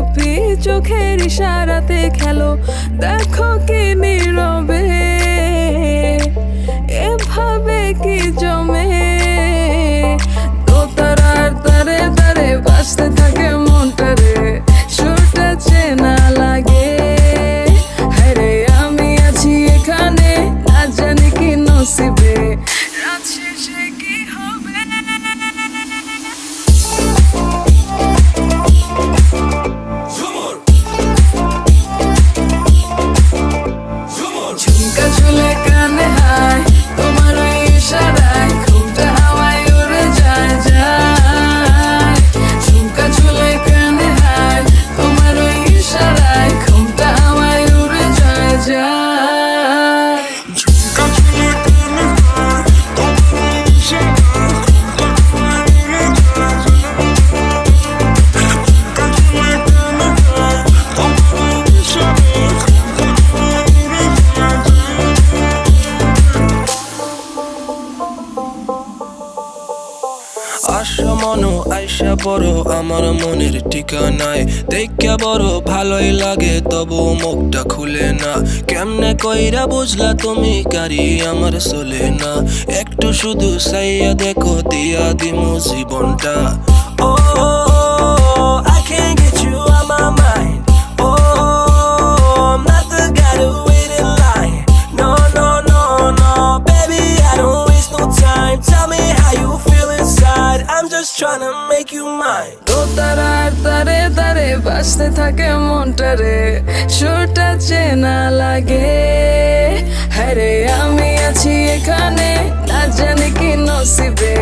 চুপি চোখের ইশারাতে খেলো, দেখো কি নীরবে এভাবে কি জমে। দোতারার তারে তারে বাজতে থাকে মনটারে, সুরটা চেনা লাগে। হ্যারে আমি আছি এখানে, না জানি কি নসিবে, রাত শেষে কি হবে। ঝুমকা ঝুলে কানে হায়, তোমার ওই ইশারায় ঘুমটা হাওয়ায় উড়ে যায় যায়। ঝুমকা ঝুলে কানে হায়, তোমার ওই ইশারায় ঘুমটা হাওয়ায় উড়ে যায় যায়। ঝুমকা ঝুলে কানে হায়, তোমার ওই ইশারায় ঘুমটা হাওয়ায় উড়ে যায় যায়। ঝুমকা ঝুলে কানে হায়, তোমার ওই ইশারায় ঘুমটা হাওয়ায় উড়ে যায় যায়। আশা মনো আইসা বড় আমার মনের ঠিকানায়, দেখা বড় ভালোই লাগে তবু মুখটা খুলে না। কেমনে কইরা বুঝলা তুমি কারি আমার চলে না, একটু শুধু চাইয়া দেখো দিয়া দিমু জীবনটা। ও I can't get you out my mind. Oh, I'm not the guy to wait in line. No, no, no, no, baby, I don't waste no time. Tell me how you feel inside. I'm just trying to make you mine. দোতারার তারে তারে বাজতে থাকে মনটারে, সুরটা চেনা লাগে। হ্যারে আমি আছি এখানে, না জানি কি নসিবে,